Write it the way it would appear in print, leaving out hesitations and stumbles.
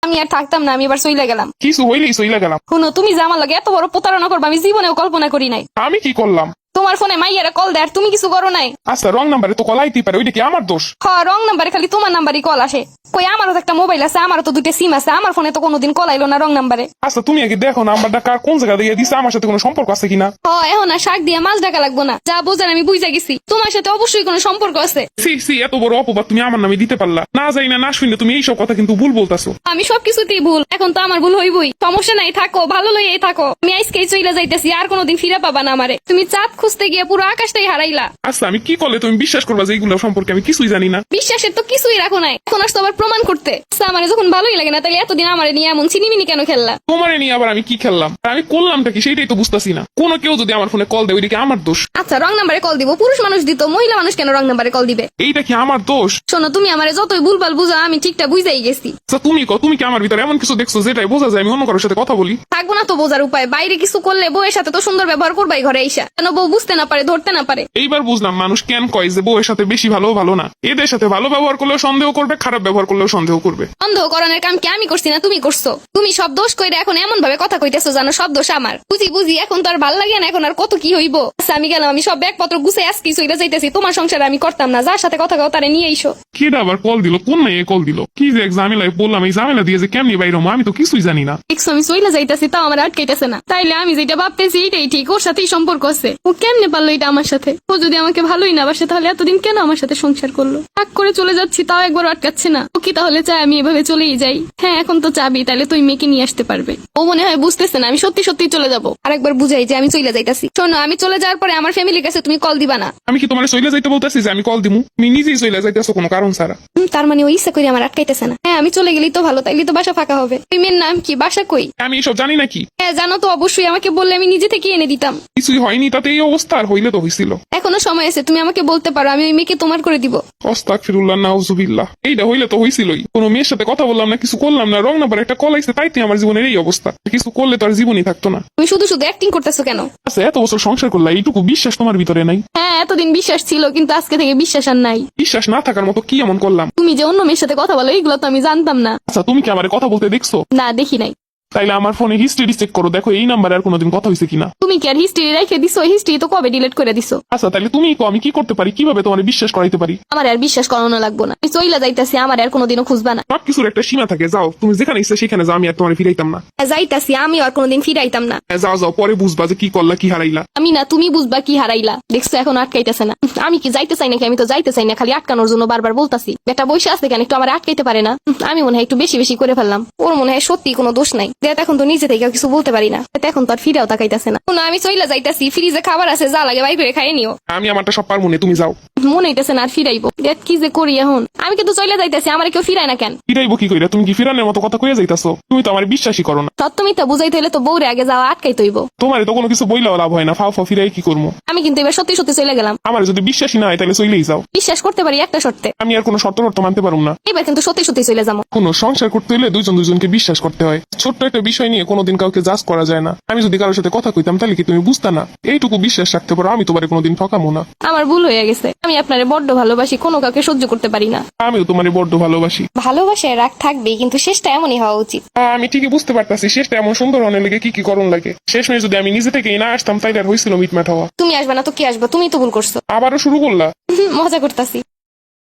আমি আর থাকতাম না, আমি এবার চইলা গেলাম। কিছু হইলেই সইলা গেলাম। শুনো, তুমি যে আমার লাগে এত বড় প্রতারণা করবে আমি জীবনেও কল্পনা করি নাই। আমি কি করলাম? তোমার ফোনে মাইয়ারা কল দেয় আর তুমি কিছু করো নাই। আচ্ছা, রং নাম্বারে তো কল আইতেই পারে, ওইটা কি আমার দোষ? রং নাম্বারে খালি তোমার নাম্বারই কল আসে। কই আমারও তো একটা মোবাইল আছে, আমারও তো 2টা সিম আছে, আমার ফোনে তো কোনোদিন কল আইলো না রং নাম্বারে। আচ্ছা, তুমি আগে দেখো নাম্বারটা কার কোন জায়গা দিয়ে দিছে, আমার সাথে কোনো সম্পর্ক আছে কিনা। এখন আর শাক দিয়ে মাছ ডাকা লাগবো না, যা বোঝার আমি বুঝা গেছি। তোমার সাথে অবশ্যই কোনো সম্পর্ক আছে। সি এত বড় অপবাদ তুমি আমার নামে দিতে পারলা? না যাই না শুনলে তুমি এইসব কথা কিন্তু ভুল বলতাছো। আমি সবকিছুতেই ভুল, এখন তো আমার ভুল হইবই। সমস্যা নাই, থাকো ভালো লইয়াই থাকো। আমি আজকেই চইলা যাইতেছি, আর কোনোদিন ফিরে পাবা না আমারে। তুমি চাঁদ খুঁজতে গিয়ে পুরো আকাশটাই হারাইলা। আচ্ছা, আমি কি করলে তুমি বিশ্বাস করবা যে এইগুলো সম্পর্কে আমি কিছুই জানি না? বিশ্বাসের তো কিছুই রাখো নাই, এখন আসতো আবার প্রমাণ করতে। আমারে যখন ভালোই লাগে না, তাহলে এতদিন আমারে নিয়ে এমন চিনিমিনি কেন খেললা? তোমারে নিয়ে আবার আমি কি খেললাম? আর আমি করলামটা কি সেটাই তো বুঝতাছি না। কোনো কেউ যদি আমার ফোনে কল দেয় ওইটা কি আমার দোষ? আচ্ছা, রং নাম্বারে কল দিব, পুরুষ মানুষ দিত, মহিলা মানুষ কেন রং নাম্বারে কল দিবে? এইটা কি আমার দোষ? শোনো, তুমি আমারে যতই ভুলভাল বুঝা, আমি ঠিকটা বুঝাই গেছি। আচ্ছা, তুমি কি আমার ভিতরে এমন কিছু দেখছো যেটাই বোঝা যায় আমি অন্য কারোর সাথে কথা বলি? থাকবো না তো বোঝার উপায়। বাইরে কিছু করলে বউয়ের সাথে তো সুন্দর ব্যবহার করবাই ঘরে আইসা, কেন বউ বুঝতে না পারে, ধরতে না পারে? এইবার বুঝলাম মানুষ কেন কয় যে বউয়ের সাথে বেশি ভালো না। এদের সাথে ভালো ব্যবহার করলেও সন্দেহ করবে, খারাপ ব্যবহার করলেও সন্দেহ করবে। সন্দেহ করানোর কাম কি আমি করছি না তুমি করছো? তুমি সব দোষ কইরা এখন এমন ভাবে কথা কইতেছো জানো সব দোষ আমার। বুঝি এখন তো আর ভাল লাগে না, এখন আর কত কি হইব। আচ্ছা, আমি গেলাম, আমি সব ব্যাগপত্র গুছে আজকে চইলা যাইতেছি। তোমার সংসারে আমি করতাম না, যার সাথে কথা কও তারে নিয়ে আইসো। কেডা আবার কল দিল? কোন মেয়ে কল দিল? কি যে এক ঝামেলায় বললাম, এই ঝামেলা দিয়ে যে কেমনি বাইরে আমি তো কিছুই জানি না। দেখছো, আমি চইলা যাইতেছি তাও আমার আটকাইতেছে না। তাইলে আমি যেটা ভাবতেছি এটাই ঠিক, ওর সাথেই সম্পর্ক আছে। ও কেমনে পারলো এটা আমার সাথে? ও যদি আমাকে ভালোই না বাসে, তাহলে এতদিন কেন আমার সাথে সংসার করলো? রাগ করে চলে যাচ্ছি, তাও একবার আটকাচ্ছে না। ও কি তাহলে চাই আমি এভাবে চলেই যাই? হ্যাঁ, এখন তো চাবি, তাহলে তুই মেয়েকে নিয়ে আসতে পারবে। ও মনে হয় বুঝতেছে না, আমি সত্যি সত্যি চলে যাবো। আরেকবার বুঝাই যে আমি চলে যাইতাছি। শোনো, আমি চলে যাওয়ার পরে আমার ফ্যামিলির কাছে তুমি কল দিবা না। আমি কি তোমার চলে যাইতে বলতেছি যে আমি কল দিমু? তুমি নিজেই চলে যাইতেছো কোনো কারণ ছাড়া। তার মানে ওই ইচ্ছা করে আমার আটকাইতেছে না। হ্যাঁ, আমি চলে গেলেই তো ভালো, তাইলে তো বাসা ফাঁকা হবে। ওই মেয়ের নাম কি? বাসা কই? আমি এসব জানি নাকি? হ্যাঁ জানো তো, অবশ্যই আমাকে বললে আমি নিজে থেকে এনে দিতাম। কিছুই হয়নি, তাতে এই অবস্থা। আর হইলে তো হইছিল। এখনো সময় আছে, তুমি আমাকে বলতে পারো, আমি ওই মেয়েকে তোমার করে দিব। আস্তাগফিরুল্লাহ, নাউজুবিল্লাহ। এইটা হইলে তো হইছিলই। কোনো মেয়ের সাথে কথা বললাম না, কিছু করলাম না, রং নাম্বার একটা কল আইছে, তাইতে আমার জীবনের এই অবস্থা। কিছু করলে তো আর জীবনই থাকতো না। তুমি শুধু শুধু অ্যাক্টিং করতেছো কেন? আচ্ছা, এত বছর সংসার করলা, এইটুকু বিশ্বাস তোমার ভিতরে নাই? হ্যাঁ, এতদিন বিশ্বাস ছিল, কিন্তু আজকে থেকে বিশ্বাস আর নাই। বিশ্বাস না থাকার মতো কি এমন করলাম? তুমি যে অন্য মেয়ের সাথে কথা বলো, এগুলো তো আমি জানতাম না। আচ্ছা, তুমি কি আমার কথা বলতে দেখছো? না, দেখি নাই। তাইলে আমার ফোনে হিস্ট্রি চেক করো, দেখো এই নাম্বারে আর কোনোদিন কথা হয়েছে কিনা। তুমি কি আর হিস্ট্রি রেখে দিছো? হিস্ট্রি তো কবে ডিলিট করে দিছো। আচ্ছা, তাহলে তুমি আমি কি করতে পারি, কিভাবে তোমার বিশ্বাস করাইতে পারি? আমার আর বিশ্বাস করানো লাগবো না, আমি চইলা যাইতাছি, আমার আর কোনোদিনও খুঁজবা না। সবকিছুর একটা সীমা থাকে, যাও তুমি যেখানে ইচ্ছে সেখানে যাও, আমি আর তোমার ফিরাইতাম না। যাইতাছি, আমি আর কোনোদিন ফিরাইতাম না। যাও পরে বুঝবা যে কি করলা, কি হারাইলা। আমি না, তুমি বুঝবা কি হারাইলা। দেখছো, এখন আটকাইতেছে না। আমি কি যাইতে চাই নাকি? আমি তো যাইতে চাই না, খালি আটকানোর জন্য বারবার বলতাছি। বেটা বসে আছে কেন, একটু আমার আটকাইতে পারে না? আমি মনে হয় একটু বেশি বেশি করে ফেললাম। ওর মনে হয় সত্যি কোনো দোষ নাই। দেখ, এখন তো নিজে থেকে কিছু বলতে পারি না, এখন তো আর ফিরেও তাকাইতেছে না। আমি চইলা যাইতাছি, ফ্রিজে খাবার আছে, যা লাগে বাইর করে খাইয়ে নিও। আমি আমারটা সব পারবো না, তুমি যাও। মনে হইতেছে না আর ফিরাইবো। দেখ কি যে করি এখন। আমি কিন্তু চইলা যাইতাছি, আমার কেউ ফিরায় না কেন? ফিরাইবো কি কইরা? তুমি কি ফিরানোর মতো কথা কইয়া যাইতাছো? তুমি তো আমার বিশ্বাসই করো না। সত্য মিথ্যা বুঝাইতে হলে তো বউরে আগে যাওয়া আটকাইতে হইব। তোমার তো কোনো কিছু বইলেও লাভ হয় না, ফাও ফিরাই কি করবো? আমি কিন্তু এবার সত্যি সত্যি চলে গেলাম। আমার যদি বিশ্বাসই না হয় তাহলে চলেই যাও। বিশ্বাস করতে পারি একটা শর্তে। আমি আর কোনো শর্ত মানতে পারবো না। এবার কিন্তু সত্যি সত্যি চলে যাবো। কোনো সংসার করতে হলে দুজনকে বিশ্বাস করতে হয়। ছোট্ট একটা বিষয় নিয়ে কোনোদিন কাউকে জাজ করা যায় না। আমি যদি কারোর সাথে কথা কইতাম তাহলে কি তুমি বুঝতা না? এইটুকু বিশ্বাস রাখতে পারো, আমি তোমারে কোনোদিন ঠকামো না। আমার ভুল হয়ে গেছে, আমি আপনারে বড্ড ভালোবাসি, কোনো কাউকে সহ্য করতে পারি না। আমিও তোমারে বড্ড ভালোবাসি। ভালোবাসায় রাগ থাকবেই, কিন্তু শেষটা এমনই হওয়া উচিত। আমি ঠিকই বুঝতে পারতাছি শেষটা এমন সুন্দর হওয়ার লেগে কি করণ লাগে। শেষমেশ যদি আমি নিজে থেকেই না আসতাম তাইলে আর হয়েছিল মিটমাট হওয়া। তুমি আসবে না তো কি আসবে? তুমি তো ভুল করছো। আবারও শুরু করলা? মজা করতাছি।